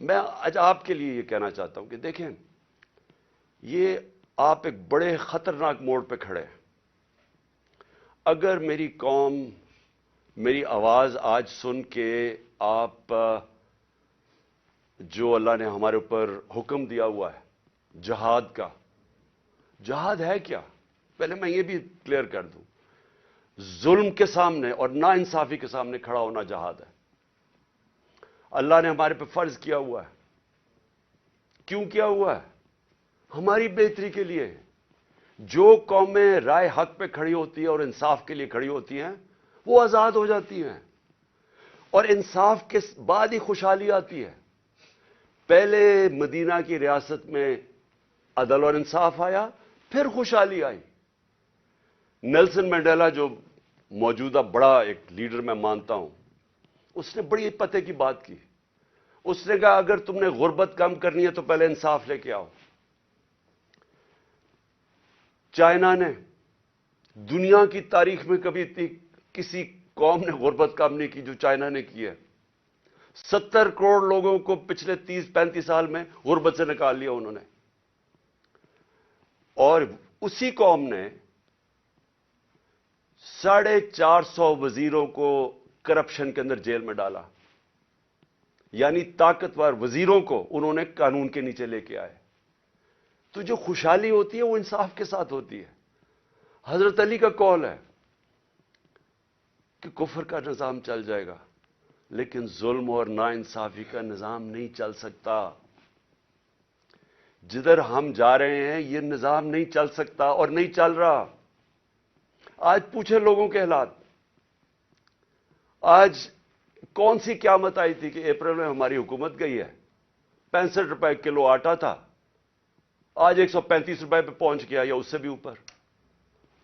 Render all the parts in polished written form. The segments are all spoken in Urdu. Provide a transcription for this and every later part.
میں آج آپ کے لیے یہ کہنا چاہتا ہوں کہ دیکھیں، یہ آپ ایک بڑے خطرناک موڑ پہ کھڑے ہیں۔ اگر میری قوم میری آواز آج سن کے آپ جو اللہ نے ہمارے اوپر حکم دیا ہوا ہے جہاد کا، جہاد ہے کیا؟ پہلے میں یہ بھی کلیئر کر دوں، ظلم کے سامنے اور ناانصافی کے سامنے کھڑا ہونا جہاد ہے۔ اللہ نے ہمارے پہ فرض کیا ہوا ہے۔ کیوں کیا ہوا ہے؟ ہماری بہتری کے لیے۔ جو قومیں رائے حق پہ کھڑی ہوتی ہیں اور انصاف کے لیے کھڑی ہوتی ہیں وہ آزاد ہو جاتی ہیں، اور انصاف کے بعد ہی خوشحالی آتی ہے۔ پہلے مدینہ کی ریاست میں عدل اور انصاف آیا، پھر خوشحالی آئی۔ نیلسن منڈیلا جو موجودہ بڑا ایک لیڈر میں مانتا ہوں، اس نے بڑی پتے کی بات کی۔ اس نے کہا اگر تم نے غربت کم کرنی ہے تو پہلے انصاف لے کے آؤ۔ چائنا نے دنیا کی تاریخ میں کبھی کسی قوم نے غربت کم نہیں کی جو چائنا نے کی ہے۔ 70 کروڑ لوگوں کو پچھلے 30-35 سال میں غربت سے نکال لیا انہوں نے، اور اسی قوم نے 450 وزیروں کو کرپشن کے اندر جیل میں ڈالا، یعنی طاقتور وزیروں کو انہوں نے قانون کے نیچے لے کے آئے۔ تو جو خوشحالی ہوتی ہے وہ انصاف کے ساتھ ہوتی ہے۔ حضرت علی کا قول ہے کہ کفر کا نظام چل جائے گا لیکن ظلم اور ناانصافی کا نظام نہیں چل سکتا۔ جدھر ہم جا رہے ہیں یہ نظام نہیں چل سکتا اور نہیں چل رہا۔ آج پوچھیں لوگوں کے حالات۔ آج کون سی قیامت آئی تھی کہ اپریل میں ہماری حکومت گئی ہے؟ 65 روپے کلو آٹا تھا، آج 135 روپے پہ پہنچ گیا یا اس سے بھی اوپر۔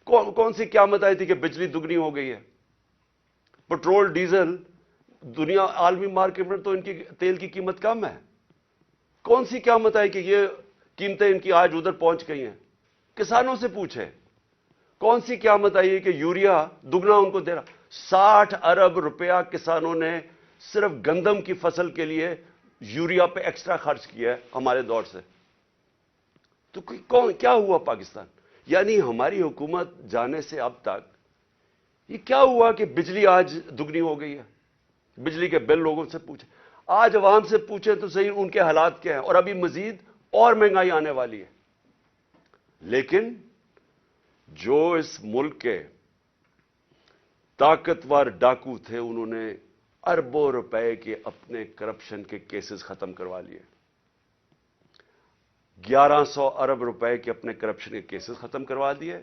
کون سی قیامت آئی تھی کہ بجلی دگنی ہو گئی ہے؟ پٹرول ڈیزل دنیا عالمی مارکیٹ میں تو ان کی تیل کی قیمت کم ہے۔ کون سی قیامت آئی کہ یہ قیمتیں ان کی آج ادھر پہنچ گئی ہیں؟ کسانوں سے پوچھیں کون سی قیامت آئی ہے کہ یوریا دگنا ان کو دے رہا؟ 60 ارب روپیہ کسانوں نے صرف گندم کی فصل کے لیے یوریا پہ ایکسٹرا خرچ کیا ہے ہمارے دور سے۔ تو کیا ہوا پاکستان؟ یعنی ہماری حکومت جانے سے اب تک یہ کیا ہوا کہ بجلی آج دگنی ہو گئی ہے؟ بجلی کے بل لوگوں سے پوچھیں، آج عوام سے پوچھیں تو صحیح ان کے حالات کیا ہیں، اور ابھی مزید اور مہنگائی آنے والی ہے۔ لیکن جو اس ملک کے طاقتور ڈاکو تھے انہوں نے اربوں روپے کے اپنے کرپشن کے کیسز ختم کروا لیے۔ 1100 ارب روپے کے اپنے کرپشن کے کیسز ختم کروا دیے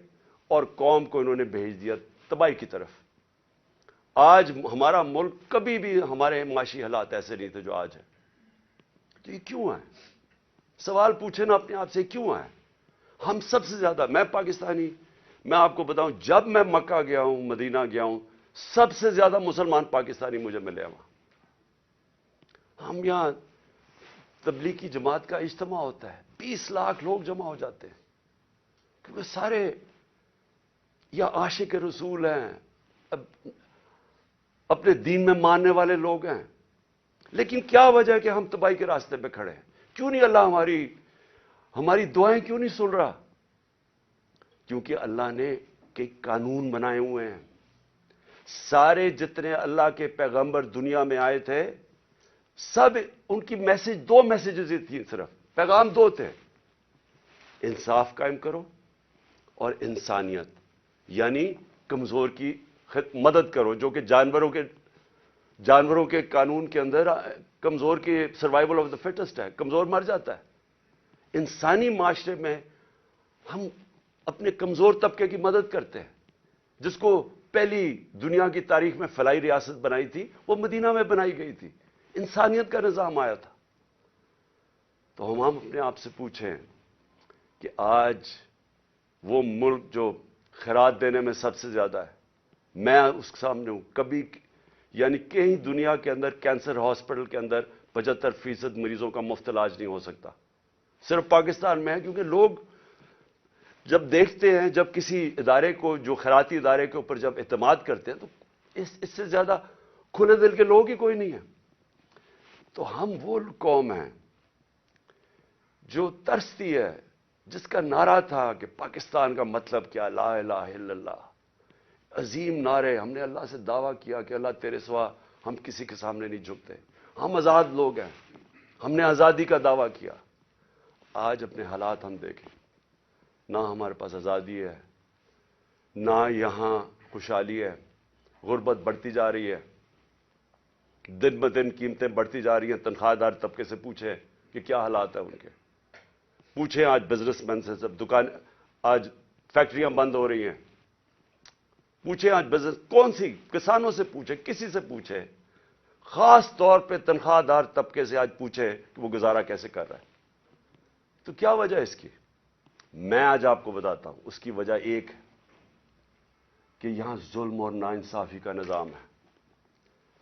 اور قوم کو انہوں نے بھیج دیا تباہی کی طرف۔ آج ہمارا ملک، کبھی بھی ہمارے معاشی حالات ایسے نہیں تھے جو آج ہے۔ تو یہ کیوں ہے؟ سوال پوچھیں نا اپنے آپ سے، کیوں ہے؟ ہم سب سے زیادہ، میں پاکستانی، میں آپ کو بتاؤں جب میں مکہ گیا ہوں، مدینہ گیا ہوں، سب سے زیادہ مسلمان پاکستانی مجھے ملے وہاں۔ ہم یہاں تبلیغی جماعت کا اجتماع ہوتا ہے، 20 لاکھ لوگ جمع ہو جاتے ہیں، کیونکہ سارے یا عاشق رسول ہیں، اپنے دین میں ماننے والے لوگ ہیں۔ لیکن کیا وجہ ہے کہ ہم تباہی کے راستے پہ کھڑے ہیں؟ کیوں نہیں اللہ ہماری دعائیں کیوں نہیں سن رہا؟ کیونکہ اللہ نے کئی قانون بنائے ہوئے ہیں۔ سارے جتنے اللہ کے پیغمبر دنیا میں آئے تھے، سب ان کی دو میسیجز تھیں، صرف پیغام دو تھے: انصاف قائم کرو اور انسانیت، یعنی کمزور کی مدد کرو، جو کہ جانوروں کے قانون کے اندر کمزور کی سروائیول آف دا فٹسٹ ہے، کمزور مر جاتا ہے۔ انسانی معاشرے میں ہم اپنے کمزور طبقے کی مدد کرتے ہیں۔ جس کو پہلی دنیا کی تاریخ میں فلاحی ریاست بنائی تھی وہ مدینہ میں بنائی گئی تھی، انسانیت کا نظام آیا تھا۔ تو ہم اپنے آپ سے پوچھیں کہ آج وہ ملک جو خیرات دینے میں سب سے زیادہ ہے، میں اس کے سامنے ہوں، کبھی یعنی کہیں دنیا کے اندر کینسر ہاسپٹل کے اندر 75% مریضوں کا مفت علاج نہیں ہو سکتا، صرف پاکستان میں ہے۔ کیونکہ لوگ جب دیکھتے ہیں، جب کسی ادارے کو، جو خیراتی ادارے کے اوپر جب اعتماد کرتے ہیں، تو اس سے زیادہ کھلے دل کے لوگ ہی کوئی نہیں ہے۔ تو ہم وہ قوم ہیں جو ترستی ہے، جس کا نعرہ تھا کہ پاکستان کا مطلب کیا، لا الہ الا اللہ، عظیم نعرے. ہم نے اللہ سے دعویٰ کیا کہ اللہ تیرے سوا ہم کسی کے سامنے نہیں جھکتے، ہم آزاد لوگ ہیں، ہم نے آزادی کا دعویٰ کیا. آج اپنے حالات ہم دیکھیں، نہ ہمارے پاس آزادی ہے، نہ یہاں خوشحالی ہے، غربت بڑھتی جا رہی ہے، دن بدن قیمتیں بڑھتی جا رہی ہیں. تنخواہ دار طبقے سے پوچھیں کہ کیا حالات ہیں ان کے، پوچھیں آج بزنس مین سے، سب دکان، آج فیکٹریاں بند ہو رہی ہیں. پوچھیں آج بزنس، کون سی، کسانوں سے پوچھیں، کسی سے پوچھیں، خاص طور پہ تنخواہ دار طبقے سے آج پوچھیں کہ وہ گزارا کیسے کر رہا ہے. تو کیا وجہ ہے اس کی؟ میں آج آپ کو بتاتا ہوں. اس کی وجہ ایک ہے کہ یہاں ظلم اور ناانصافی کا نظام ہے.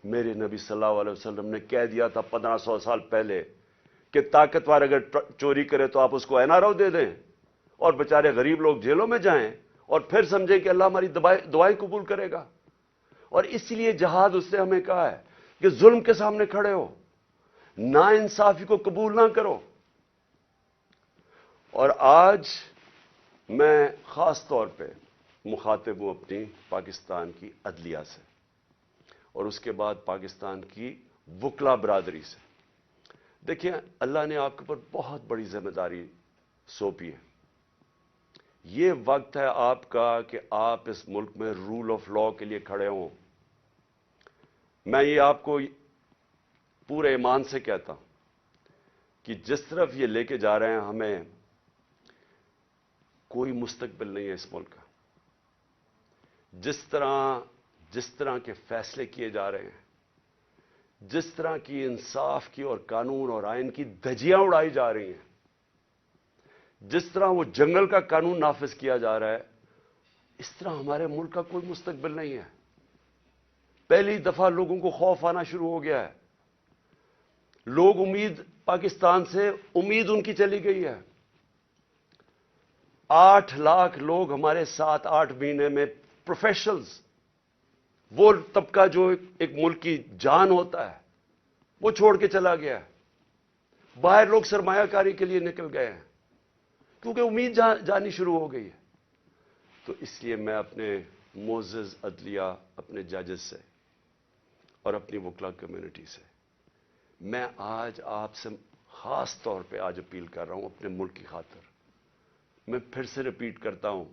میرے نبی صلی اللہ علیہ وسلم نے کہہ دیا تھا 1500 سال پہلے کہ طاقتور اگر چوری کرے تو آپ اس کو NRO دے دیں اور بیچارے غریب لوگ جیلوں میں جائیں اور پھر سمجھیں کہ اللہ ہماری دعائیں قبول کرے گا. اور اس لیے جہاد اس نے ہمیں کہا ہے کہ ظلم کے سامنے کھڑے ہو، ناانصافی کو قبول نہ کرو. اور آج میں خاص طور پہ مخاطب ہوں اپنی پاکستان کی عدلیہ سے اور اس کے بعد پاکستان کی وکلا برادری سے. دیکھیں، اللہ نے آپ کے اوپر بہت بڑی ذمہ داری سونپی ہے. یہ وقت ہے آپ کا کہ آپ اس ملک میں رول آف لا کے لیے کھڑے ہوں. میں یہ آپ کو پورے ایمان سے کہتا ہوں کہ جس طرف یہ لے کے جا رہے ہیں، ہمیں کوئی مستقبل نہیں ہے اس ملک کا. جس طرح کے فیصلے کیے جا رہے ہیں، جس طرح کی انصاف کی اور قانون اور آئین کی دھجیاں اڑائی جا رہی ہیں، جس طرح وہ جنگل کا قانون نافذ کیا جا رہا ہے، اس طرح ہمارے ملک کا کوئی مستقبل نہیں ہے. پہلی دفعہ لوگوں کو خوف آنا شروع ہو گیا ہے. لوگ پاکستان سے امید ان کی چلی گئی ہے. 8 لاکھ لوگ ہمارے 7-8 مہینے میں پروفیشنلز، وہ طبقہ جو ایک ملک کی جان ہوتا ہے، وہ چھوڑ کے چلا گیا ہے. باہر لوگ سرمایہ کاری کے لیے نکل گئے ہیں کیونکہ امید جانی شروع ہو گئی ہے. تو اس لیے میں اپنے معزز عدلیہ، اپنے ججز سے اور اپنی وکلا کمیونٹی سے، میں آج آپ سے خاص طور پہ آج اپیل کر رہا ہوں اپنے ملک کی خاطر. میں پھر سے ریپیٹ کرتا ہوں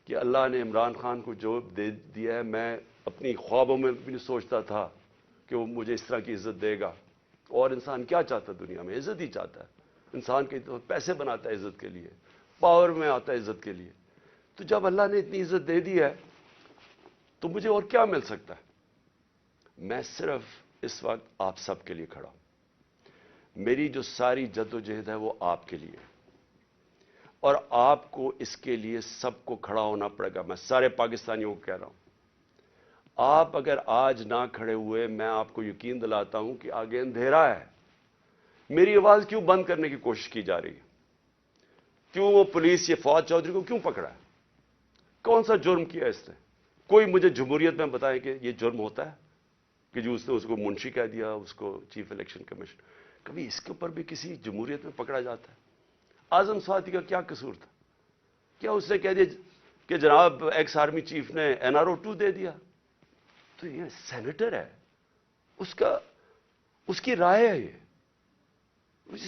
کہ اللہ نے عمران خان کو جو دے دیا ہے، میں اپنی خوابوں میں بھی نہیں سوچتا تھا کہ وہ مجھے اس طرح کی عزت دے گا. اور انسان کیا چاہتا ہے دنیا میں؟ عزت ہی چاہتا ہے. انسان کے پیسے بناتا ہے عزت کے لیے، پاور میں آتا ہے عزت کے لیے. تو جب اللہ نے اتنی عزت دے دی ہے تو مجھے اور کیا مل سکتا ہے؟ میں صرف اس وقت آپ سب کے لیے کھڑا ہوں. میری جو ساری جدوجہد ہے وہ آپ کے لیے، اور آپ کو اس کے لیے سب کو کھڑا ہونا پڑے گا. میں سارے پاکستانیوں کو کہہ رہا ہوں، آپ اگر آج نہ کھڑے ہوئے، میں آپ کو یقین دلاتا ہوں کہ آگے اندھیرا ہے. میری آواز کیوں بند کرنے کی کوشش کی جا رہی ہے؟ کیوں وہ پولیس یہ فواد چودھری کو کیوں پکڑا ہے؟ کون سا جرم کیا اس نے؟ کوئی مجھے جمہوریت میں بتائے کہ یہ جرم ہوتا ہے کہ جو اس نے اس کو منشی کہہ دیا، اس کو چیف الیکشن کمیشن. کبھی اس کے اوپر بھی کسی جمہوریت میں پکڑا جاتا ہے؟ اعظم سواتی کا کیا قصور تھا؟ کیا اس نے کہہ دیا کہ جناب ایکس آرمی چیف نے NRO 2 دے دیا؟ تو یہ سینیٹر ہے، اس کی رائے ہے.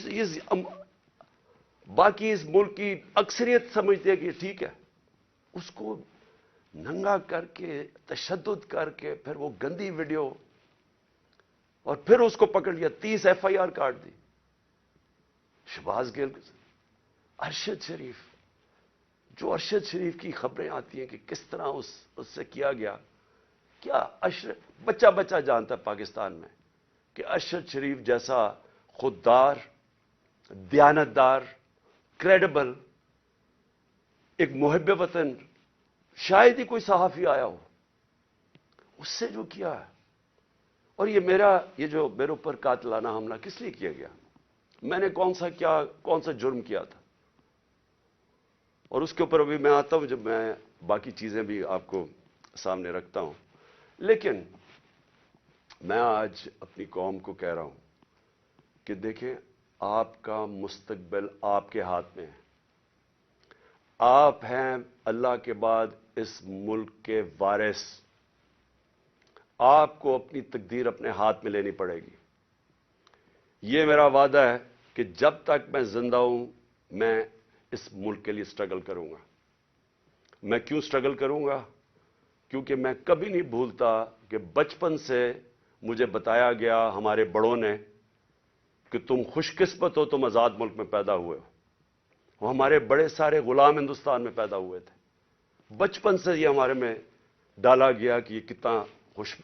یہ باقی اس ملک کی اکثریت سمجھتے ہیں کہ ٹھیک ہے. اس کو ننگا کر کے، تشدد کر کے، پھر وہ گندی ویڈیو، اور پھر اس کو پکڑ لیا، 30 FIR کاٹ دی. شہباز گل، ارشد شریف، جو ارشد شریف کی خبریں آتی ہیں کہ کس طرح اس سے کیا گیا. کیا بچہ جانتا ہے پاکستان میں کہ ارشد شریف جیسا خوددار، دیانتدار، کریڈیبل، ایک محب وطن شاید ہی کوئی صحافی آیا ہو. اس سے جو کیا ہے، اور یہ جو میرے اوپر قاتلانہ حملہ کس لیے کیا گیا؟ میں نے کون سا جرم کیا تھا؟ اور اس کے اوپر ابھی میں آتا ہوں جب میں باقی چیزیں بھی آپ کو سامنے رکھتا ہوں. لیکن میں آج اپنی قوم کو کہہ رہا ہوں کہ دیکھیں آپ کا مستقبل آپ کے ہاتھ میں ہے. آپ ہیں اللہ کے بعد اس ملک کے وارث. آپ کو اپنی تقدیر اپنے ہاتھ میں لینی پڑے گی. یہ میرا وعدہ ہے کہ جب تک میں زندہ ہوں میں اس ملک کے لیے سٹرگل کروں گا. میں کیوں سٹرگل کروں گا؟ کیونکہ میں کبھی نہیں بھولتا کہ بچپن سے مجھے بتایا گیا ہمارے بڑوں نے کہ تم خوش قسمت ہو، تم آزاد ملک میں پیدا ہوئے ہو. وہ ہمارے بڑے سارے غلام ہندوستان میں پیدا ہوئے تھے. بچپن سے یہ ہمارے میں ڈالا گیا کہ یہ کتنا خوش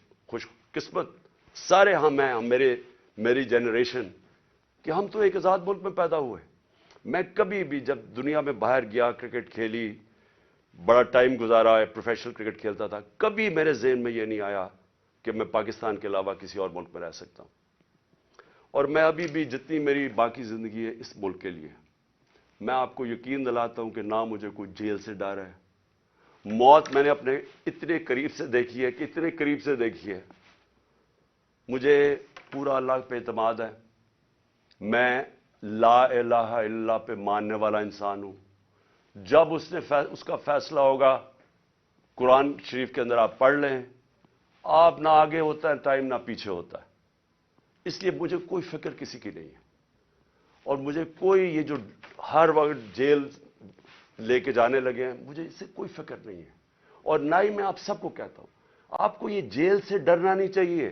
قسمت سارے ہم ہیں، میری جنریشن، کہ ہم تو ایک آزاد ملک میں پیدا ہوئے. میں کبھی بھی جب دنیا میں باہر گیا، کرکٹ کھیلی، بڑا ٹائم گزارا ہے، پروفیشنل کرکٹ کھیلتا تھا، کبھی میرے ذہن میں یہ نہیں آیا کہ میں پاکستان کے علاوہ کسی اور ملک میں رہ سکتا ہوں. اور میں ابھی بھی جتنی میری باقی زندگی ہے اس ملک کے لیے، میں آپ کو یقین دلاتا ہوں کہ نہ مجھے کوئی جیل سے ڈر ہے. موت میں نے اپنے اتنے قریب سے دیکھی ہے کہ اتنے قریب سے دیکھی ہے. مجھے پورا اللہ پہ اعتماد ہے. میں لا الہ الا اللہ پہ ماننے والا انسان ہوں. جب اس کا فیصلہ ہوگا، قرآن شریف کے اندر آپ پڑھ لیں، آپ نہ آگے ہوتا ہے ٹائم نہ پیچھے ہوتا ہے. اس لیے مجھے کوئی فکر کسی کی نہیں ہے. اور مجھے کوئی یہ جو ہر وقت جیل لے کے جانے لگے ہیں، مجھے اس سے کوئی فکر نہیں ہے. اور نہ ہی میں آپ سب کو کہتا ہوں آپ کو یہ جیل سے ڈرنا نہیں چاہیے.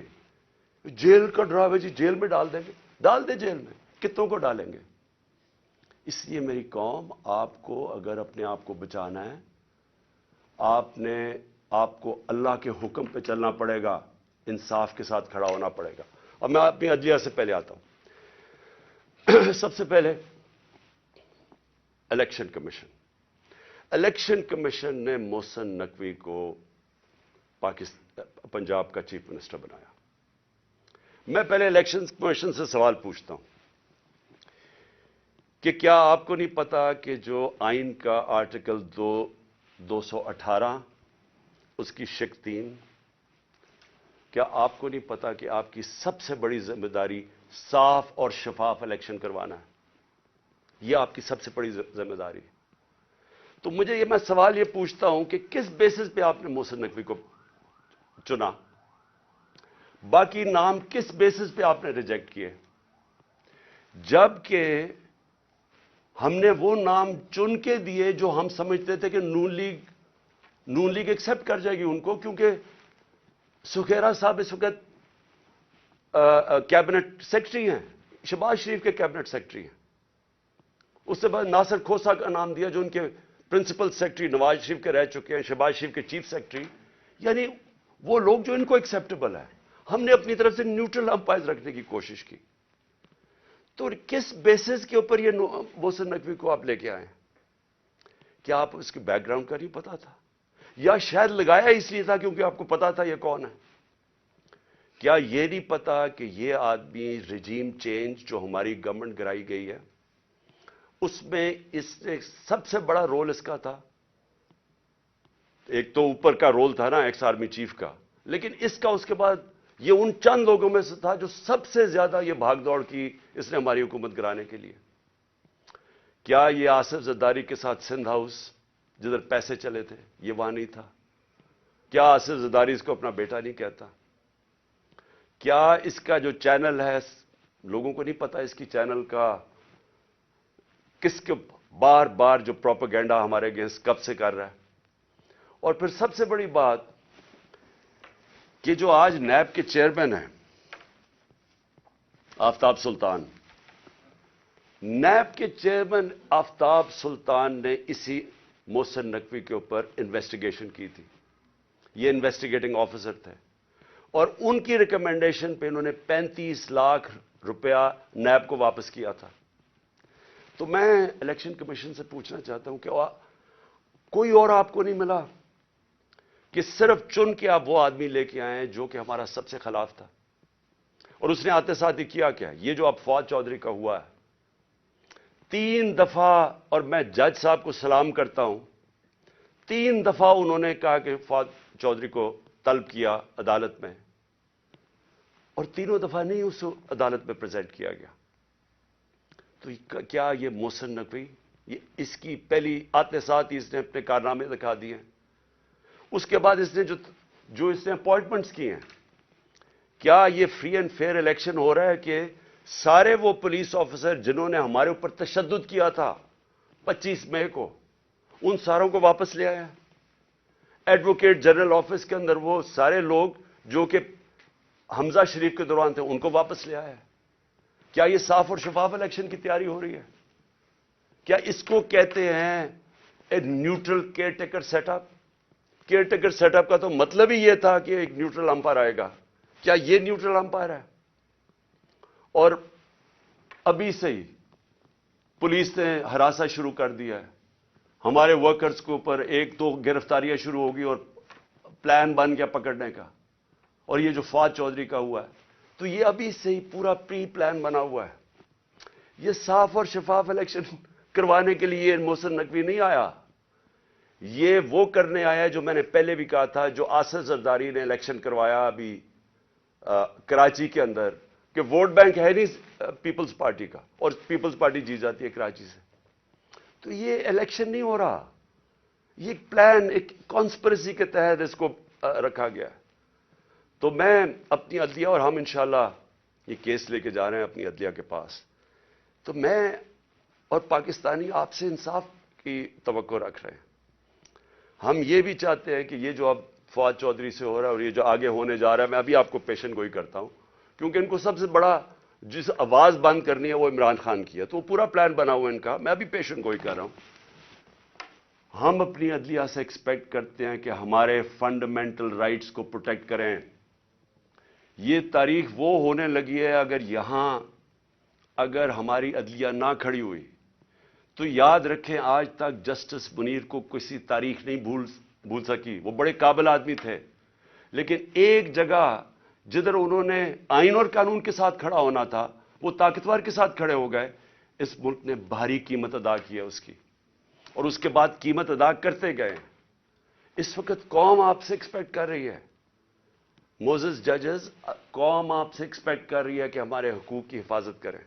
جیل کا ڈراوے جی جیل میں ڈال دیں گے، ڈال دیں جیل میں، کتنوں کو ڈالیں گے. اس لیے میری قوم، آپ کو اگر اپنے آپ کو بچانا ہے، آپ کو اللہ کے حکم پہ چلنا پڑے گا، انصاف کے ساتھ کھڑا ہونا پڑے گا. اب میں اپنی عدلیہ سے پہلے آتا ہوں. سب سے پہلے الیکشن کمیشن نے محسن نقوی کو پنجاب کا چیف منسٹر بنایا. میں پہلے الیکشن کمیشن سے سوال پوچھتا ہوں کہ کیا آپ کو نہیں پتا کہ جو آئین کا آرٹیکل 218 اس کی شق 3، کیا آپ کو نہیں پتا کہ آپ کی سب سے بڑی ذمہ داری صاف اور شفاف الیکشن کروانا ہے؟ یہ آپ کی سب سے بڑی ذمہ داری ہے. تو میں سوال یہ پوچھتا ہوں کہ کس بیسس پہ آپ نے محسن نقوی کو چنا؟ باقی نام کس بیسس پہ آپ نے ریجیکٹ کیے؟ جبکہ ہم نے وہ نام چن کے دیے جو ہم سمجھتے تھے کہ نون لیگ ایکسپٹ کر جائے گی ان کو، کیونکہ سکھیرا صاحب اس وقت کیبنٹ سیکرٹری ہیں، شہباز شریف کے کیبنٹ سیکرٹری ہیں. اس سے بعد ناصر کھوسہ کا نام دیا جو ان کے پرنسپل سیکرٹری نواز شریف کے رہ چکے ہیں، شہباز شریف کے چیف سیکرٹری. یعنی وہ لوگ جو ان کو ایکسیپٹیبل ہے. ہم نے اپنی طرف سے نیوٹرل امپائر رکھنے کی کوشش کی. تو کس بیسس کے اوپر یہ محسن نقوی کو آپ لے کے آئے؟ کیا آپ اس کے بیک گراؤنڈ کا نہیں پتا تھا؟ یا شاید لگایا اس لیے تھا کیونکہ آپ کو پتا تھا یہ کون ہے؟ کیا یہ نہیں پتا کہ یہ آدمی رجیم چینج جو ہماری گورنمنٹ گرائی گئی ہے اس میں سب سے بڑا رول اس کا تھا؟ ایک تو اوپر کا رول تھا نا ایکس آرمی چیف کا، لیکن اس کا اس کے بعد یہ ان چند لوگوں میں سے تھا جو سب سے زیادہ یہ بھاگ دوڑ کی اس نے ہماری حکومت گرانے کے لیے. کیا یہ آصف زرداری کے ساتھ سندھ ہاؤس جدھر پیسے چلے تھے یہ وہاں نہیں تھا؟ کیا آصف زرداری اس کو اپنا بیٹا نہیں کہتا؟ کیا اس کا جو چینل ہے لوگوں کو نہیں پتا اس کی چینل کا کس کے بار بار جو پروپیگنڈا ہمارے اگینسٹ کب سے کر رہا ہے؟ اور پھر سب سے بڑی بات کہ جو آج نیب کے چیئرمین ہیں آفتاب سلطان، نیب کے چیئرمین آفتاب سلطان نے اسی محسن نقوی کے اوپر انویسٹیگیشن کی تھی. یہ انویسٹیگیٹنگ آفیسر تھے اور ان کی ریکمنڈیشن پہ انہوں نے 35 لاکھ روپیہ نیب کو واپس کیا تھا. تو میں الیکشن کمیشن سے پوچھنا چاہتا ہوں کہ کوئی اور آپ کو نہیں ملا کہ صرف چن کے آپ وہ آدمی لے کے آئے ہیں جو کہ ہمارا سب سے خلاف تھا؟ اور اس نے آتے ساتھ ہی کیا کیا؟ یہ جو اب فواد چودھری کا ہوا ہے 3 دفعہ، اور میں جج صاحب کو سلام کرتا ہوں، 3 دفعہ انہوں نے کہا کہ فواد چودھری کو طلب کیا عدالت میں، اور تینوں دفعہ نہیں اس کو عدالت میں پریزنٹ کیا گیا. تو کیا یہ محسن نقوی یہ اس کی پہلی آتے ساتھ ہی اس نے اپنے کارنامے دکھا دیے ہیں. اس کے بعد اس نے جو اس نے اپوائنٹمنٹس کی ہیں, کیا یہ فری اینڈ فیئر الیکشن ہو رہا ہے کہ سارے وہ پولیس آفیسر جنہوں نے ہمارے اوپر تشدد کیا تھا 25 مئی کو, ان ساروں کو واپس لے آیا؟ ایڈوکیٹ جنرل آفس کے اندر وہ سارے لوگ جو کہ حمزہ شریف کے دوران تھے ان کو واپس لے آیا؟ کیا یہ صاف اور شفاف الیکشن کی تیاری ہو رہی ہے؟ کیا اس کو کہتے ہیں ایک neutral caretaker set up? Caretaker set up کا تو مطلب ہی یہ تھا کہ ایک نیوٹرل امپائر آئے گا. کیا یہ نیوٹرل امپائر ہے؟ اور ابھی سے ہی پولیس نے ہراساں شروع کر دیا ہے. ہمارے ورکرز کے اوپر 1-2 گرفتاریاں شروع ہوگی اور پلان بن گیا پکڑنے کا. اور یہ جو فواد چودھری کا ہوا ہے, تو یہ ابھی سے ہی پورا پری پلان بنا ہوا ہے. یہ صاف اور شفاف الیکشن کروانے کے لیے محسن نقوی نہیں آیا. یہ وہ کرنے آیا ہے جو میں نے پہلے بھی کہا تھا, جو آصف زرداری نے الیکشن کروایا ابھی کراچی کے اندر, کہ ووٹ بینک ہے نہیں پیپلز پارٹی کا, اور پیپلز پارٹی جیت جاتی ہے کراچی سے. تو یہ الیکشن نہیں ہو رہا, یہ ایک پلان, ایک کانسپریسی کے تحت اس کو رکھا گیا ہے. تو میں اپنی عدلیہ, اور ہم انشاءاللہ یہ کیس لے کے جا رہے ہیں اپنی عدلیہ کے پاس, تو میں اور پاکستانی آپ سے انصاف کی توقع رکھ رہے ہیں. ہم یہ بھی چاہتے ہیں کہ یہ جو اب فواد چودھری سے ہو رہا ہے اور یہ جو آگے ہونے جا رہا ہے, میں ابھی آپ کو پیشن گوئی کرتا ہوں, کیونکہ ان کو سب سے بڑا جس آواز بند کرنی ہے وہ عمران خان کی ہے, تو پورا پلان بنا ہوا ہے ان کا. میں ابھی پیشن گوئی کر رہا ہوں. ہم اپنی عدلیہ سے ایکسپیکٹ کرتے ہیں کہ ہمارے فنڈامنٹل رائٹس کو پروٹیکٹ کریں. یہ تاریخ وہ ہونے لگی ہے, اگر ہماری عدلیہ نہ کھڑی ہوئی تو یاد رکھیں آج تک جسٹس منیر کو کسی تاریخ نہیں بھول سکی. وہ بڑے قابل آدمی تھے, لیکن ایک جگہ جدھر انہوں نے آئین اور قانون کے ساتھ کھڑا ہونا تھا وہ طاقتور کے ساتھ کھڑے ہو گئے. اس ملک نے بھاری قیمت ادا کی ہے اس کی, اور اس کے بعد قیمت ادا کرتے گئے. اس وقت قوم آپ سے ایکسپیکٹ کر رہی ہے, موزز ججز, قوم آپ سے ایکسپیکٹ کر رہی ہے کہ ہمارے حقوق کی حفاظت کریں,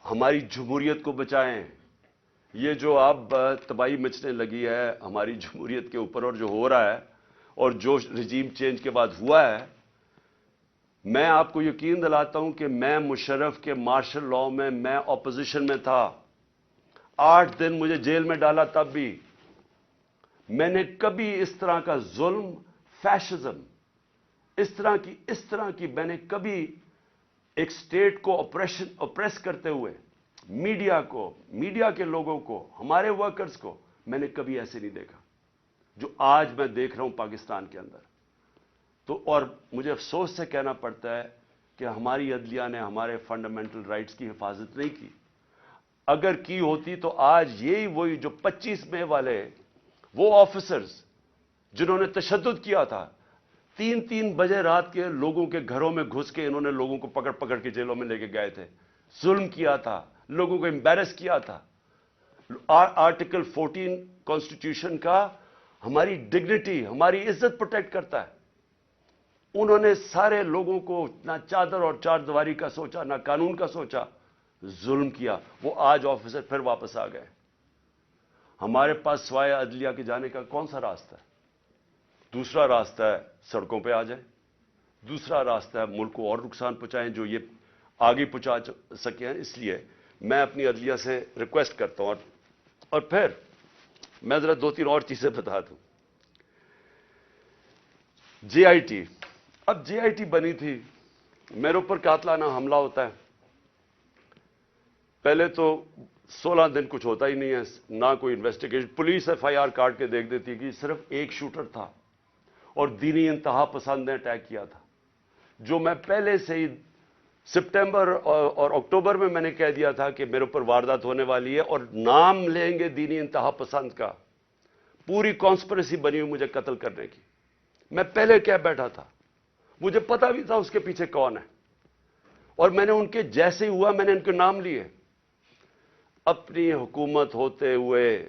ہماری جمہوریت کو بچائیں. یہ جو اب تباہی مچنے لگی ہے ہماری جمہوریت کے اوپر, اور جو ہو رہا ہے اور جو رجیم چینج کے بعد ہوا ہے, میں آپ کو یقین دلاتا ہوں کہ میں مشرف کے مارشل لاء میں اپوزیشن میں تھا. 8 دن مجھے جیل میں ڈالا, تب بھی میں نے کبھی اس طرح کا ظلم, فیشزم, اس طرح کی میں نے کبھی ایک سٹیٹ کو اپریس کرتے ہوئے میڈیا کے لوگوں کو, ہمارے ورکرز کو, میں نے کبھی ایسے نہیں دیکھا جو آج میں دیکھ رہا ہوں پاکستان کے اندر. تو اور مجھے افسوس سے کہنا پڑتا ہے کہ ہماری عدلیہ نے ہمارے فنڈامنٹل رائٹس کی حفاظت نہیں کی. اگر کی ہوتی تو آج یہی وہی جو 25 مئی والے وہ آفیسرز جنہوں نے تشدد کیا تھا, 3 بجے رات کے لوگوں کے گھروں میں گھس کے انہوں نے لوگوں کو پکڑ کے جیلوں میں لے کے گئے تھے, ظلم کیا تھا, لوگوں کو امبیرس کیا تھا. آرٹیکل 14 کانسٹیٹیوشن کا ہماری ڈگنیٹی, ہماری عزت پروٹیکٹ کرتا ہے. انہوں نے سارے لوگوں کو نہ چادر اور چار دیواری کا سوچا, نہ قانون کا سوچا, ظلم کیا. وہ آج آفیسر پھر واپس آ گئے. ہمارے پاس سوائے عدلیہ کے جانے کا کون سا راستہ ہے؟ دوسرا راستہ ہے سڑکوں پہ آ جائیں, دوسرا راستہ ہے ملک کو اور نقصان پہنچائیں جو یہ آگے پہنچا سکے ہیں. اس لیے میں اپنی عدلیہ سے ریکویسٹ کرتا ہوں. اور پھر میں ذرا 2-3 اور چیزیں بتا دوں. جے آئی ٹی, اب جے آئی ٹی بنی تھی, میرے اوپر قاتلانہ حملہ ہوتا ہے. پہلے تو 16 دن کچھ ہوتا ہی نہیں ہے, نہ کوئی investigation. Police F I R کاٹ کے دیکھ دیتی کہ صرف ایک شوٹر تھا اور دینی انتہا پسند نے اٹیک کیا تھا, جو میں پہلے سے ہی سپٹمبر اور اکتوبر میں نے کہہ دیا تھا کہ میرے اوپر واردات ہونے والی ہے اور نام لیں گے دینی انتہا پسند کا. پوری کانسپریسی بنی ہوئی مجھے قتل کرنے کی. میں پہلے کہہ بیٹھا تھا, مجھے پتا بھی تھا اس کے پیچھے کون ہے, اور میں نے ان کے جیسے ہی ہوا میں نے ان کے نام لیے. اپنی حکومت ہوتے ہوئے,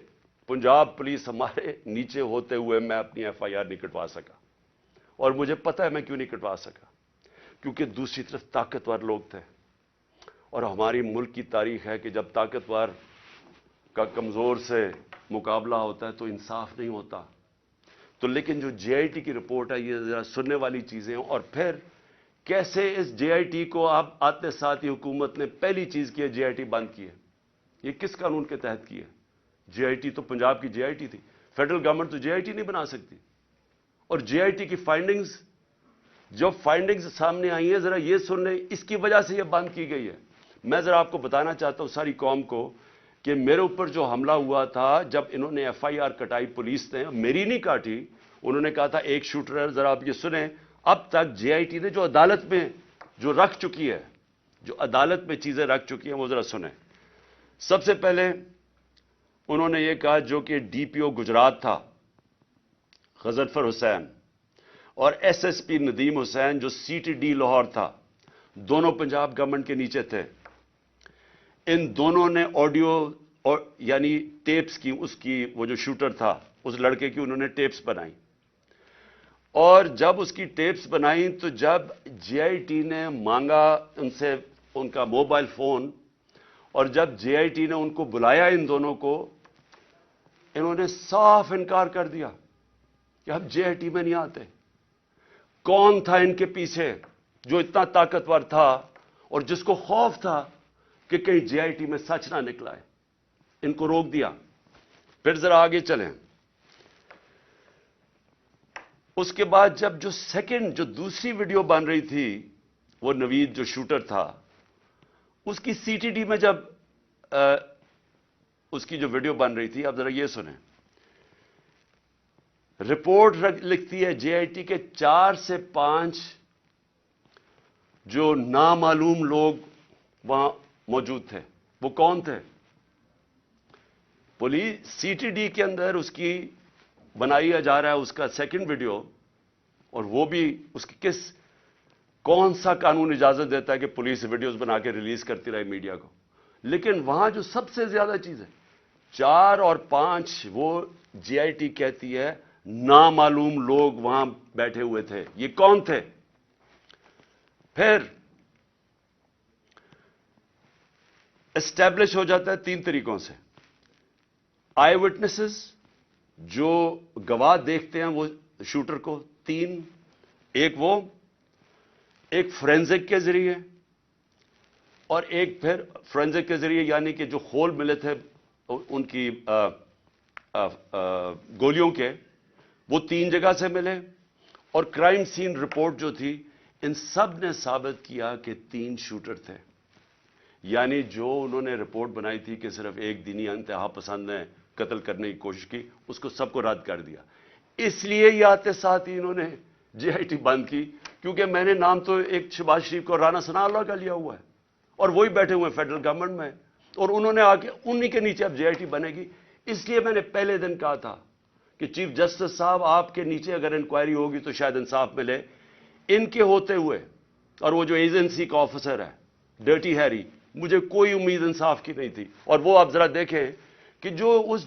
پنجاب پولیس ہمارے نیچے ہوتے ہوئے میں اپنی ایف آئی آر نہیں کٹوا سکا. اور مجھے پتا ہے میں کیوں نہیں کٹوا سکا, کیونکہ دوسری طرف طاقتور لوگ تھے. اور ہماری ملک کی تاریخ ہے کہ جب طاقتور کا کمزور سے مقابلہ ہوتا ہے تو انصاف نہیں ہوتا. تو لیکن جو جے آئی ٹی کی رپورٹ ہے یہ ذرا سننے والی چیزیں ہیں. اور پھر کیسے اس جے آئی ٹی کو آپ آتے ساتھ ہی حکومت نے پہلی چیز کی ہے جے آئی ٹی بند کی ہے. یہ کس قانون کے تحت کی ہے؟ جے آئی ٹی تو پنجاب کی جے آئی ٹی تھی. فیڈرل گورنمنٹ تو جے آئی ٹی نہیں بنا سکتی. اور جے آئی ٹی کی فائنڈنگز جو فائنڈنگز سامنے آئی ہیں ذرا یہ سن لیں, اس کی وجہ سے یہ بند کی گئی ہے. میں ذرا آپ کو بتانا چاہتا ہوں ساری قوم کو کہ میرے اوپر جو حملہ ہوا تھا جب انہوں نے ایف آئی آر کٹائی پولیس نے, میری نہیں کاٹی, انہوں نے کہا تھا ایک شوٹر ہے. ذرا آپ یہ سنیں, اب تک جے آئی ٹی نے جو عدالت میں جو رکھ چکی ہے, جو عدالت میں چیزیں رکھ چکی ہیں وہ ذرا سنیں. سب سے پہلے انہوں نے یہ کہا جو کہ ڈی پی او گجرات تھا غضنفر حسین اور ایس ایس پی ندیم حسین جو سی ٹی ڈی لاہور تھا, دونوں پنجاب گورنمنٹ کے نیچے تھے. ان دونوں نے آڈیو یعنی ٹیپس کی, اس کی وہ جو شوٹر تھا اس لڑکے کی انہوں نے ٹیپس بنائی. اور جب اس کی ٹیپس بنائی تو جب جے آئی ٹی نے مانگا ان سے ان کا موبائل فون, اور جب جے آئی ٹی نے ان کو بلایا ان دونوں کو, انہوں نے صاف انکار کر دیا کہ ہم جے آئی ٹی میں نہیں آتے. کون تھا ان کے پیچھے جو اتنا طاقتور تھا اور جس کو خوف تھا کہ کہیں جے آئی ٹی میں سچ نہ نکلا ہے؟ ان کو روک دیا. پھر ذرا آگے چلیں. اس کے بعد جب جو سیکنڈ جو دوسری ویڈیو بن رہی تھی, وہ نوید جو شوٹر تھا اس کی سی ٹی ڈی میں جب اس کی جو ویڈیو بن رہی تھی, اب ذرا یہ سنیں. رپورٹ لکھتی ہے جے آئی ٹی کے 4 سے 5 جو نامعلوم لوگ وہاں موجود تھے. وہ کون تھے؟ پولیس سی ٹی ڈی کے اندر اس کی بنایا جا رہا ہے اس کا سیکنڈ ویڈیو, اور وہ بھی اس کی کون سا قانون اجازت دیتا ہے کہ پولیس ویڈیوز بنا کے ریلیز کرتی رہے میڈیا کو؟ لیکن وہاں جو سب سے زیادہ چیز ہے 4 اور 5 وہ جے آئی ٹی کہتی ہے نامعلوم لوگ وہاں بیٹھے ہوئے تھے. یہ کون تھے؟ پھر اسٹیبلش ہو جاتا ہے 3 طریقوں سے. آئی وٹنسز جو گواہ دیکھتے ہیں وہ شوٹر کو 3, ایک فورینزک کے ذریعے, اور ایک پھر فورینزک کے ذریعے یعنی کہ جو خول ملے تھے ان کی گولیوں کے, وہ 3 جگہ سے ملے. اور کرائم سین رپورٹ جو تھی, ان سب نے ثابت کیا کہ 3 شوٹر تھے. یعنی جو انہوں نے رپورٹ بنائی تھی کہ صرف ایک دینی انتہا پسند نے قتل کرنے کی کوشش کی, اس کو سب کو رد کر دیا. اس لیے یہ آتے ساتھ ہی انہوں نے جے آئی ٹی بند کی, کیونکہ میں نے نام تو ایک شہباز شریف کو رانا ثناء اللہ کا لیا ہوا ہے, اور وہی بیٹھے ہوئے ہیں فیڈرل گورنمنٹ میں, اور انہوں نے آ کے انہی کے نیچے اب جے آئی ٹی بنے گی. اس لیے میں نے پہلے دن کہا تھا کہ چیف جسٹس صاحب آپ کے نیچے اگر انکوائری ہوگی تو شاید انصاف ملے. ان کے ہوتے ہوئے, اور وہ جو ایجنسی کا آفیسر ہے ڈرٹی ہیری, مجھے کوئی امید انصاف کی نہیں تھی. اور وہ آپ ذرا دیکھیں کہ جو اس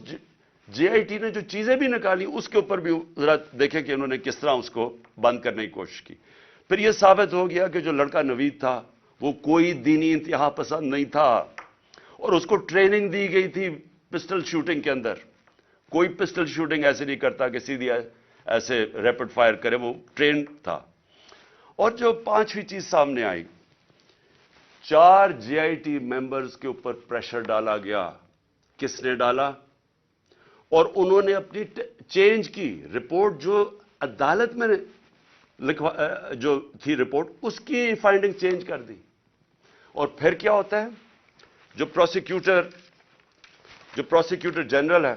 جے آئی ٹی نے جو چیزیں بھی نکالی اس کے اوپر بھی ذرا دیکھیں کہ انہوں نے کس طرح اس کو بند کرنے کی کوشش کی. پھر یہ ثابت ہو گیا کہ جو لڑکا نوید تھا وہ کوئی دینی انتہا پسند نہیں تھا, اور اس کو ٹریننگ دی گئی تھی پسٹل شوٹنگ کے اندر. کوئی پسٹل شوٹنگ ایسے نہیں کرتا کہ سیدھی ایسے ریپڈ فائر کرے, وہ ٹرینڈ تھا. اور جو 5ویں چیز سامنے آئی, 4 جے آئی ٹی ممبرز کے اوپر پریشر ڈالا گیا. کس نے ڈالا؟ اور انہوں نے اپنی چینج کی رپورٹ, جو عدالت میں جو تھی رپورٹ, اس کی فائنڈنگ چینج کر دی. اور پھر کیا ہوتا ہے, جو پروسیکیوٹر جنرل ہے,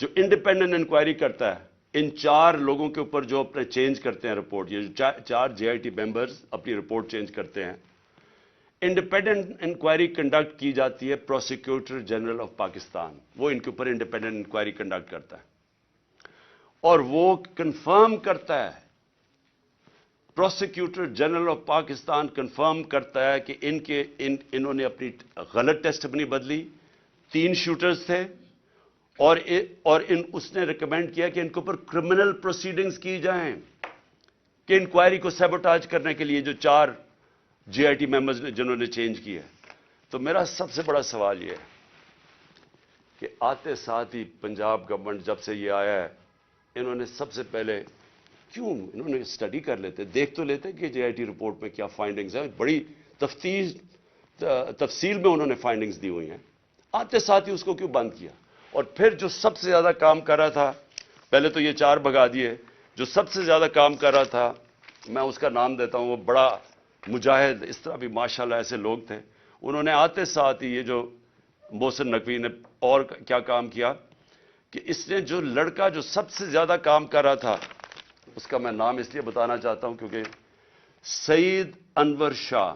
جو انڈیپینڈنٹ انکوائری کرتا ہے ان 4 لوگوں کے اوپر جو اپنے چینج کرتے ہیں رپورٹ, یہ جو 4 جے آئی ٹی ممبرز اپنی رپورٹ چینج کرتے ہیں, انڈیپینڈنٹ انکوائری کنڈکٹ کی جاتی ہے پروسیکیوٹر جنرل آف پاکستان. وہ ان کے اوپر انڈیپینڈنٹ انکوائری کنڈکٹ کرتا ہے, اور وہ کنفرم کرتا ہے, prosecutor general of Pakistan confirm کرتا ہے کہ انہوں نے اپنی غلط ٹیسٹ اپنی بدلی. 3 شوٹرز تھے, اور اس نے ریکمینڈ کیا کہ ان کے اوپر کرمنل پروسیڈنگز کی جائیں. کہ انکوائری کو سیبوٹاج کرنے کے لیے جو 4 JIT ممبرز نے جنہوں نے چینج کی ہے. تو میرا سب سے بڑا سوال یہ ہے کہ آتے ساتھ ہی پنجاب گورنمنٹ جب سے یہ آیا ہے, انہوں نے سب سے پہلے کیوں انہوں نے اسٹڈی کر لیتے, دیکھ تو لیتے کہ JIT رپورٹ میں کیا فائنڈنگز ہیں, بڑی تفصیل میں انہوں نے فائنڈنگز دی ہوئی ہیں. آتے ساتھ ہی اس کو کیوں بند کیا؟ اور پھر جو سب سے زیادہ کام کر رہا تھا, پہلے تو یہ 4 بھگا دیے, جو سب سے زیادہ کام کر رہا تھا, میں اس کا نام دیتا ہوں, وہ بڑا مجاہد, اس طرح بھی ماشاءاللہ ایسے لوگ تھے, انہوں نے آتے ساتھ ہی یہ جو محسن نقوی نے اور کیا کام کیا کہ اس نے جو لڑکا جو سب سے زیادہ کام کر رہا تھا, اس کا میں نام اس لیے بتانا چاہتا ہوں کیونکہ سعید انور شاہ,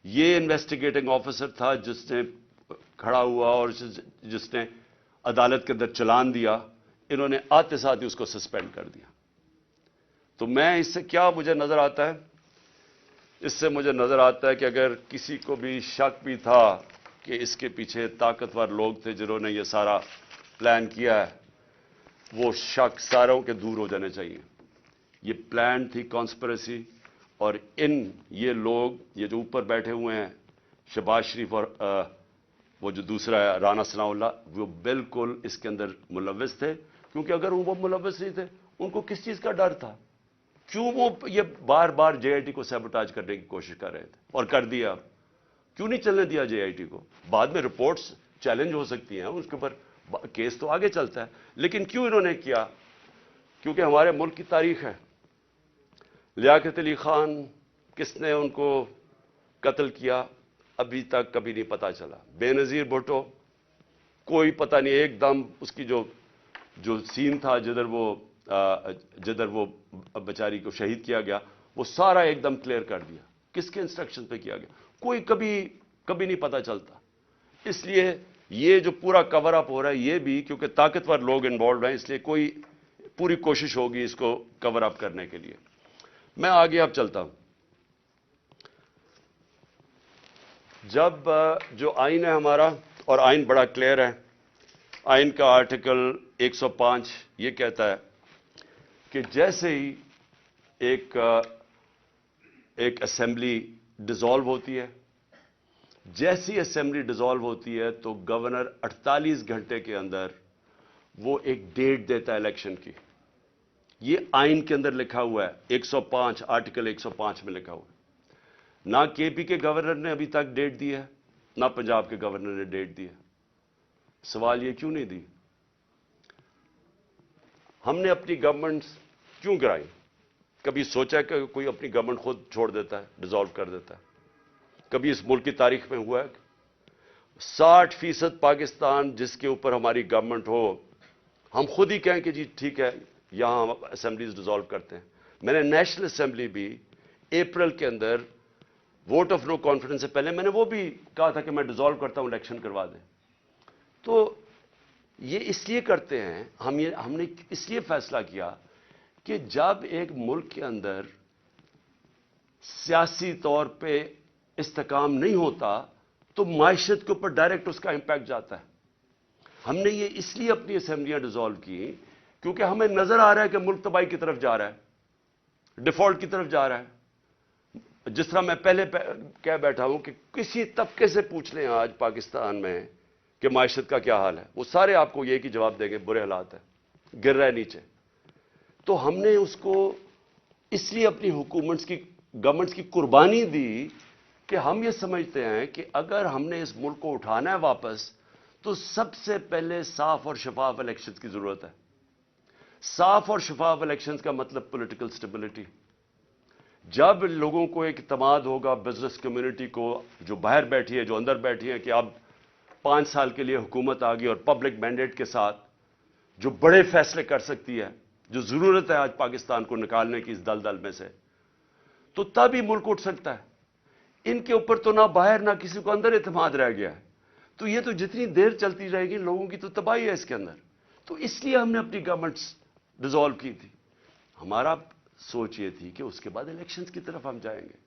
یہ انویسٹیگیٹنگ آفیسر تھا جس نے کھڑا ہوا اور جس نے عدالت کے اندر چلان دیا. انہوں نے آتے ساتھ ہی اس کو سسپینڈ کر دیا. تو میں اس سے کیا مجھے نظر آتا ہے, اس سے مجھے نظر آتا ہے کہ اگر کسی کو بھی شک بھی تھا کہ اس کے پیچھے طاقتور لوگ تھے جنہوں نے یہ سارا پلان کیا ہے, وہ شک ساروں کے دور ہو جانے چاہیے. یہ پلان تھی کانسپریسی, اور یہ لوگ یہ جو اوپر بیٹھے ہوئے ہیں شہباز شریف اور وہ جو دوسرا ہے رانا ثناء اللہ, وہ بالکل اس کے اندر ملوث تھے. کیونکہ اگر وہ ملوث نہیں تھے, ان کو کس چیز کا ڈر تھا؟ کیوں وہ یہ بار بار JIT کو سیبوٹاج کرنے کی کوشش کر رہے تھے, اور کر دیا. کیوں نہیں چلنے دیا JIT کو؟ بعد میں رپورٹس چیلنج ہو سکتی ہیں, اس کے اوپر کیس تو آگے چلتا ہے, لیکن کیوں انہوں نے کیا؟ کیونکہ ہمارے ملک کی تاریخ ہے. لیاقت علی خان کس نے ان کو قتل کیا ابھی تک کبھی نہیں پتا چلا. بے نظیر بھٹو کوئی پتہ نہیں, ایک دم اس کی جو سین تھا جدھر وہ بیچاری کو شہید کیا گیا, وہ سارا ایک دم کلیئر کر دیا. کس کے انسٹرکشن پہ کیا گیا کوئی کبھی نہیں پتا چلتا. اس لیے یہ جو پورا کور اپ ہو رہا ہے, یہ بھی کیونکہ طاقتور لوگ انوالوڈ ہیں, اس لیے کوئی پوری کوشش ہوگی اس کو کور اپ کرنے کے لیے. میں آگے اب چلتا ہوں. جب جو آئین ہے ہمارا, اور آئین بڑا کلیئر ہے, آئین کا آرٹیکل 105 یہ کہتا ہے کہ جیسے ہی ایک اسمبلی ڈیزالو ہوتی ہے, جیسی اسمبلی ڈیزالو ہوتی ہے تو گورنر 48 گھنٹے کے اندر وہ ایک ڈیٹ دیتا ہے الیکشن کی. یہ آئین کے اندر لکھا ہوا ہے, 105 آرٹیکل 105 میں لکھا ہوا ہے. نہ KP کے گورنر نے ابھی تک ڈیٹ دی ہے, نہ پنجاب کے گورنر نے ڈیٹ دی ہے. سوال یہ کیوں نہیں دی؟ ہم نے اپنی گورنمنٹ کیوں گرائی؟ کبھی سوچا کہ کوئی اپنی گورنمنٹ خود چھوڑ دیتا ہے, ڈیزالو کر دیتا ہے؟ کبھی اس ملک کی تاریخ میں ہوا ہے؟ 60% پاکستان جس کے اوپر ہماری گورنمنٹ ہو, ہم خود ہی کہیں کہ جی ٹھیک ہے یہاں ہم اسمبلیز ڈیزالو کرتے ہیں. میں نے نیشنل اسمبلی بھی اپریل کے اندر ووٹ آف نو کانفیڈنس سے پہلے میں نے وہ بھی کہا تھا کہ میں ڈیزالو کرتا ہوں, الیکشن کروا دیں. تو یہ اس لیے کرتے ہیں, ہم نے اس لیے فیصلہ کیا کہ جب ایک ملک کے اندر سیاسی طور پہ استحکام نہیں ہوتا تو معیشت کے اوپر ڈائریکٹ اس کا امپیکٹ جاتا ہے. ہم نے یہ اس لیے اپنی اسمبلیاں ڈیزالو کی کیونکہ ہمیں نظر آ رہا ہے کہ ملک تباہی کی طرف جا رہا ہے, ڈیفالٹ کی طرف جا رہا ہے. جس طرح میں پہلے کہہ بیٹھا ہوں کہ کسی طبقے سے پوچھ لیں آج پاکستان میں کہ معیشت کا کیا حال ہے, وہ سارے آپ کو یہ کی جواب دیں گے برے حالات ہیں, گر رہا ہے نیچے. تو ہم نے اس کو اس لیے اپنی گورنمنٹس کی قربانی دی کہ ہم یہ سمجھتے ہیں کہ اگر ہم نے اس ملک کو اٹھانا ہے واپس تو سب سے پہلے صاف اور شفاف الیکشنز کی ضرورت ہے. صاف اور شفاف الیکشنز کا مطلب پولیٹیکل سٹیبلٹی. جب لوگوں کو ایک اعتماد ہوگا, بزنس کمیونٹی کو جو باہر بیٹھی ہے, جو اندر بیٹھی ہے, کہ اب 5 سال کے لیے حکومت آ گئی اور پبلک مینڈیٹ کے ساتھ جو بڑے فیصلے کر سکتی ہے, جو ضرورت ہے آج پاکستان کو نکالنے کی اس دلدل میں سے, تو تب ہی ملک اٹھ سکتا ہے. ان کے اوپر تو نہ باہر نہ کسی کو اندر اعتماد رہ گیا ہے. تو یہ تو جتنی دیر چلتی رہے گی لوگوں کی تو تباہی ہے اس کے اندر. تو اس لیے ہم نے اپنی گورنمنٹس ڈیزالو کی تھی. ہمارا سوچ یہ تھی کہ اس کے بعد الیکشنز کی طرف ہم جائیں گے,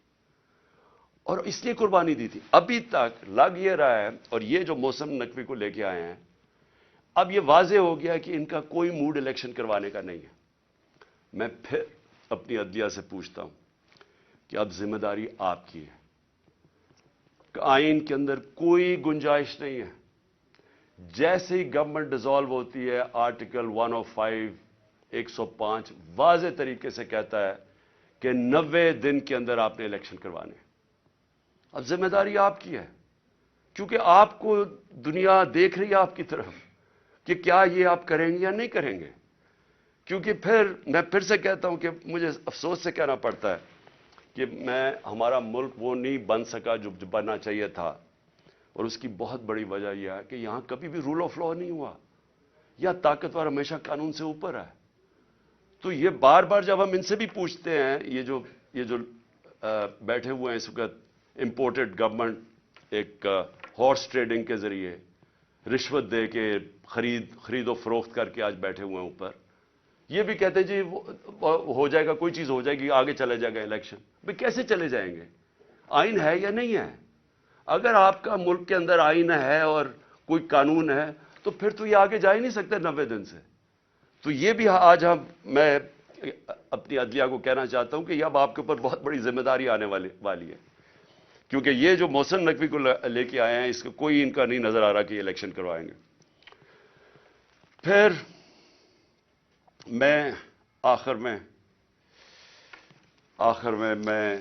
اور اس لیے قربانی دی تھی. ابھی تک لگ یہ رہا ہے, اور یہ جو محسن نقوی کو لے کے آئے ہیں, اب یہ واضح ہو گیا کہ ان کا کوئی موڈ الیکشن کروانے کا نہیں ہے. میں پھر اپنی عدلیہ سے پوچھتا ہوں کہ اب ذمہ داری آپ کی ہے. آئین کے اندر کوئی گنجائش نہیں ہے. جیسے ہی گورنمنٹ ڈیزالو ہوتی ہے آرٹیکل 105 105 واضح طریقے سے کہتا ہے کہ 90 دن کے اندر آپ نے الیکشن کروانے. اب ذمہ داری آپ کی ہے کیونکہ آپ کو دنیا دیکھ رہی ہے آپ کی طرف کہ کیا یہ آپ کریں گے یا نہیں کریں گے. کیونکہ میں پھر سے کہتا ہوں کہ مجھے افسوس سے کہنا پڑتا ہے کہ ہمارا ملک وہ نہیں بن سکا جو بننا چاہیے تھا. اور اس کی بہت بڑی وجہ یہ ہے کہ یہاں کبھی بھی رول آف لا نہیں ہوا. یا طاقتور ہمیشہ قانون سے اوپر ہے. تو یہ بار بار جب ہم ان سے بھی پوچھتے ہیں, یہ جو بیٹھے ہوئے ہیں اس وقت امپورٹڈ گورنمنٹ ایک ہارس ٹریڈنگ کے ذریعے رشوت دے کے خرید و فروخت کر کے آج بیٹھے ہوئے ہیں اوپر, یہ بھی کہتے ہیں جی ہو جائے گا, کوئی چیز ہو جائے گی, آگے چلے جائے گا الیکشن. بھئی کیسے چلے جائیں گے؟ آئین ہے یا نہیں ہے؟ اگر آپ کا ملک کے اندر آئین ہے اور کوئی قانون ہے تو پھر تو یہ آگے جا ہی نہیں سکتے 90 دن سے. تو یہ بھی آج میں اپنی عدلیہ کو کہنا چاہتا ہوں کہ یہ اب آپ کے اوپر بہت بڑی ذمہ داری آنے والی ہے, کیونکہ یہ جو محسن نقوی کو لے کے آئے ہیں اس کو کوئی ان کا نہیں نظر آ رہا کہ یہ الیکشن کروائیں گے. پھر میں آخر میں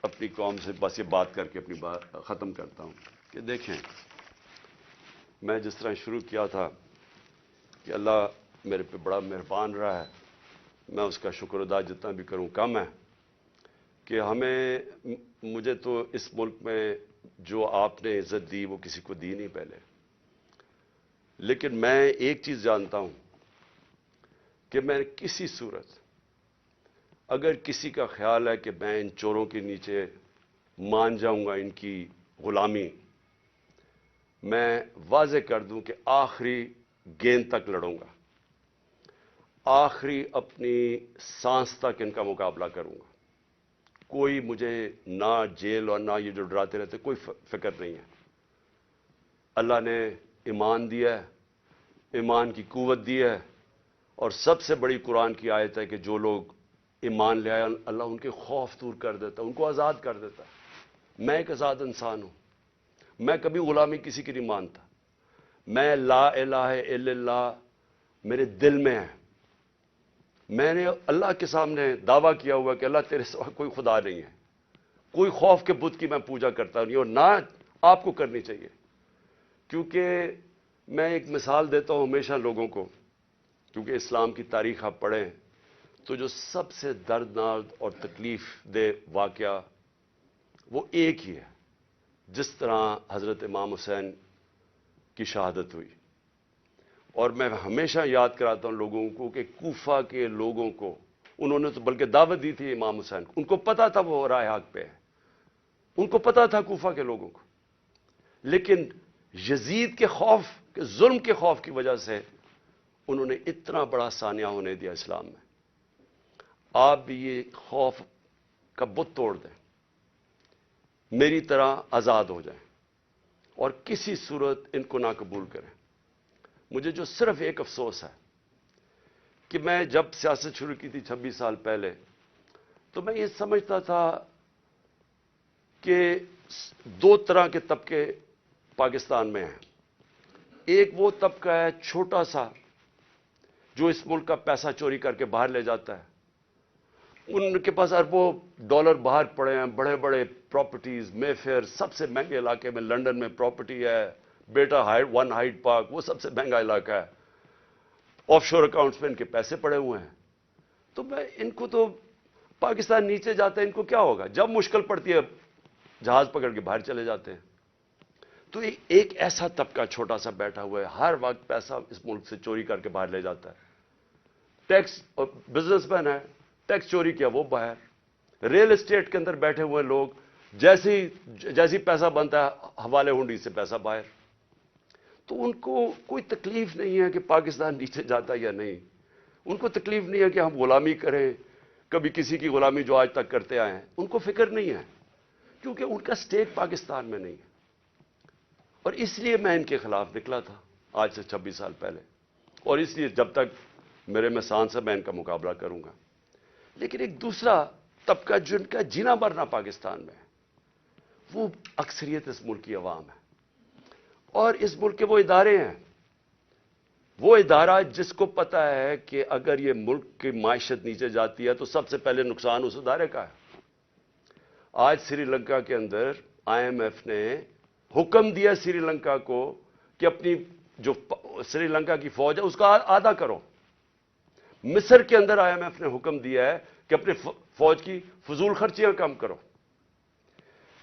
اپنی قوم سے بس یہ بات کر کے اپنی بات ختم کرتا ہوں کہ دیکھیں, میں جس طرح شروع کیا تھا کہ اللہ میرے پہ بڑا مہربان رہا ہے, میں اس کا شکر ادا جتنا بھی کروں کم ہے کہ مجھے تو اس ملک میں جو آپ نے عزت دی وہ کسی کو دی نہیں پہلے. لیکن میں ایک چیز جانتا ہوں کہ میں کسی صورت اگر کسی کا خیال ہے کہ میں ان چوروں کے نیچے مان جاؤں گا ان کی غلامی, میں واضح کر دوں کہ آخری گیند تک لڑوں گا, آخری اپنی سانس تک ان کا مقابلہ کروں گا. کوئی مجھے نہ جیل اور نہ یہ جو ڈراتے رہتے کوئی فکر نہیں ہے. اللہ نے ایمان دیا ہے, ایمان کی قوت دی ہے, اور سب سے بڑی قرآن کی آیت ہے کہ جو لوگ ایمان لے آئے اللہ ان کے خوف دور کر دیتا, ان کو آزاد کر دیتا. میں ایک آزاد انسان ہوں, میں کبھی غلامی کسی کی نہیں مانتا. میں لا الہ الا اللہ میرے دل میں ہے. میں نے اللہ کے سامنے دعویٰ کیا ہوا کہ اللہ تیرے سوا کوئی خدا نہیں ہے. کوئی خوف کے بت کی میں پوجا کرتا نہیں, اور نہ آپ کو کرنی چاہیے. کیونکہ میں ایک مثال دیتا ہوں ہمیشہ لوگوں کو, کیونکہ اسلام کی تاریخ آپ پڑھیں تو جو سب سے دردناک اور تکلیف دہ واقعہ وہ ایک ہی ہے, جس طرح حضرت امام حسین کی شہادت ہوئی. اور میں ہمیشہ یاد کراتا ہوں لوگوں کو کہ کوفہ کے لوگوں کو, انہوں نے تو بلکہ دعوت دی تھی امام حسین کو, ان کو پتا تھا وہ رائے حق پہ ہے, ان کو پتا تھا کوفہ کے لوگوں کو, لیکن یزید کے خوف کے ظلم کے خوف کی وجہ سے انہوں نے اتنا بڑا سانیہ ہونے دیا اسلام میں. آپ بھی یہ خوف کا بت توڑ دیں, میری طرح آزاد ہو جائیں, اور کسی صورت ان کو نہ قبول کریں. مجھے جو صرف ایک افسوس ہے کہ میں جب سیاست شروع کی تھی 26 سال پہلے, تو میں یہ سمجھتا تھا کہ 2 طرح کے طبقے پاکستان میں ہیں. ایک وہ طبقہ ہے چھوٹا سا جو اس ملک کا پیسہ چوری کر کے باہر لے جاتا ہے, ان کے پاس اربوں ڈالر باہر پڑے ہیں, بڑے بڑے پراپرٹیز, مے فیئر سب سے مہنگے علاقے میں لنڈن میں پراپرٹی ہے, بیٹا ون ہائیڈ پارک وہ سب سے مہنگا علاقہ ہے, آف شور اکاؤنٹس میں ان کے پیسے پڑے ہوئے ہیں. تو میں ان کو تو پاکستان نیچے جاتا ہے, ان کو کیا ہوگا, جب مشکل پڑتی ہے جہاز پکڑ کے باہر چلے جاتے ہیں. تو ایک ایسا طبقہ چھوٹا سا بیٹھا ہوا ہے, ہر وقت پیسہ اس ملک سے چوری کر کے باہر لے جاتا ہے. ٹیکس بزنس مین ہے, ٹیکس چوری کیا وہ باہر. ریل اسٹیٹ کے اندر بیٹھے ہوئے لوگ, جیسی پیسہ بنتا ہے حوالے ہنڈی سے پیسہ باہر. تو ان کو کوئی تکلیف نہیں ہے کہ پاکستان نیچے جاتا یا نہیں, ان کو تکلیف نہیں ہے کہ ہم غلامی کریں, کبھی کسی کی غلامی جو آج تک کرتے آئے ہیں, ان کو فکر نہیں ہے, کیونکہ ان کا سٹیٹ پاکستان میں نہیں ہے. اور اس لیے میں ان کے خلاف نکلا تھا آج سے 26 سال پہلے, اور اس لیے جب تک میرے میں سانس ہے میں ان کا مقابلہ کروں گا. لیکن ایک دوسرا طبقہ جن کا جینا مرنا پاکستان میں، وہ اکثریت اس ملک کی عوام ہے، اور اس ملک کے وہ ادارے ہیں، وہ ادارہ جس کو پتا ہے کہ اگر یہ ملک کی معیشت نیچے جاتی ہے تو سب سے پہلے نقصان اس ادارے کا ہے۔ آج سری لنکا کے اندر آئی ایم ایف نے حکم دیا سری لنکا کو کہ اپنی جو سری لنکا کی فوج ہے اس کا آدھا کرو۔ مصر کے اندر آئی ایم ایف نے حکم دیا ہے کہ اپنی فوج کی فضول خرچیاں کم کرو۔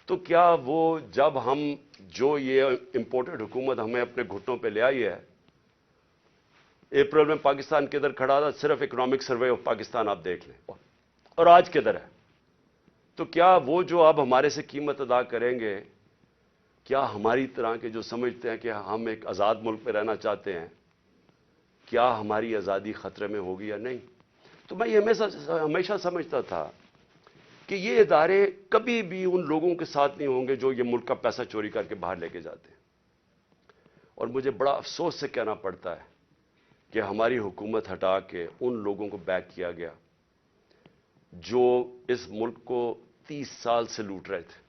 تو کیا وہ جب ہم جو یہ امپورٹڈ حکومت ہمیں اپنے گھٹنوں پہ لے آئی ہے، اپریل میں پاکستان کے ادھر کھڑا تھا، صرف اکنامک سروے آف پاکستان آپ دیکھ لیں، اور آج کے ادھر ہے، تو کیا وہ جو اب ہمارے سے قیمت ادا کریں گے، کیا ہماری طرح کے جو سمجھتے ہیں کہ ہم ایک آزاد ملک میں رہنا چاہتے ہیں، کیا ہماری آزادی خطرے میں ہوگی یا نہیں؟ تو میں یہ ہمیشہ سمجھتا تھا کہ یہ ادارے کبھی بھی ان لوگوں کے ساتھ نہیں ہوں گے جو یہ ملک کا پیسہ چوری کر کے باہر لے کے جاتے ہیں۔ اور مجھے بڑا افسوس سے کہنا پڑتا ہے کہ ہماری حکومت ہٹا کے ان لوگوں کو بیک کیا گیا جو اس ملک کو 30 سال سے لوٹ رہے تھے۔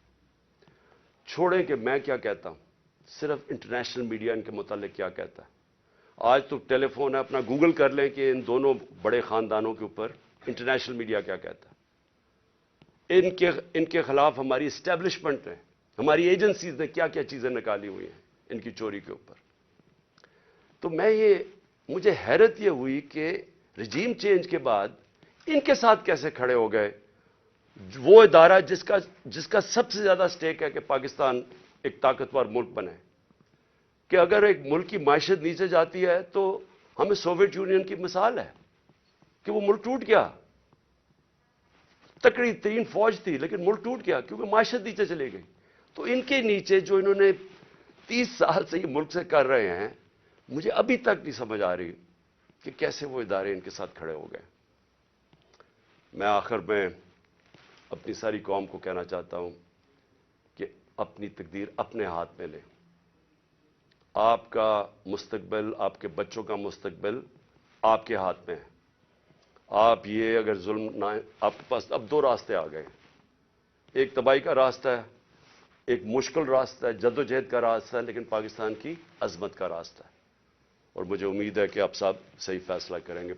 چھوڑیں کہ میں کیا کہتا ہوں، صرف انٹرنیشنل میڈیا ان کے متعلق کیا کہتا ہے۔ آج تو ٹیلی فون ہے، اپنا گوگل کر لیں کہ ان دونوں بڑے خاندانوں کے اوپر انٹرنیشنل میڈیا کیا کہتا ہے۔ ان کے خلاف ہماری اسٹیبلشمنٹ نے، ہماری ایجنسیز نے کیا کیا چیزیں نکالی ہوئی ہیں ان کی چوری کے اوپر۔ تو مجھے حیرت یہ ہوئی کہ رجیم چینج کے بعد ان کے ساتھ کیسے کھڑے ہو گئے، وہ ادارہ جس کا سب سے زیادہ سٹیک ہے کہ پاکستان ایک طاقتور ملک بنے، کہ اگر ایک ملک کی معیشت نیچے جاتی ہے تو ہمیں سوویت یونین کی مثال ہے کہ وہ ملک ٹوٹ گیا، تکڑی ترین فوج تھی لیکن ملک ٹوٹ گیا کیونکہ معیشت نیچے چلی گئی۔ تو ان کے نیچے جو انہوں نے 30 سال سے یہ ملک سے کر رہے ہیں، مجھے ابھی تک نہیں سمجھ آ رہی کہ کیسے وہ ادارے ان کے ساتھ کھڑے ہو گئے۔ میں آخر میں اپنی ساری قوم کو کہنا چاہتا ہوں کہ اپنی تقدیر اپنے ہاتھ میں لیں۔ آپ کا مستقبل، آپ کے بچوں کا مستقبل آپ کے ہاتھ میں ہے۔ آپ یہ اگر ظلم نہ، آپ کے پاس اب 2 راستے آ گئے، ایک تباہی کا راستہ ہے، ایک مشکل راستہ ہے، جدوجہد کا راستہ ہے، لیکن پاکستان کی عظمت کا راستہ ہے، اور مجھے امید ہے کہ آپ صاحب صحیح فیصلہ کریں گے۔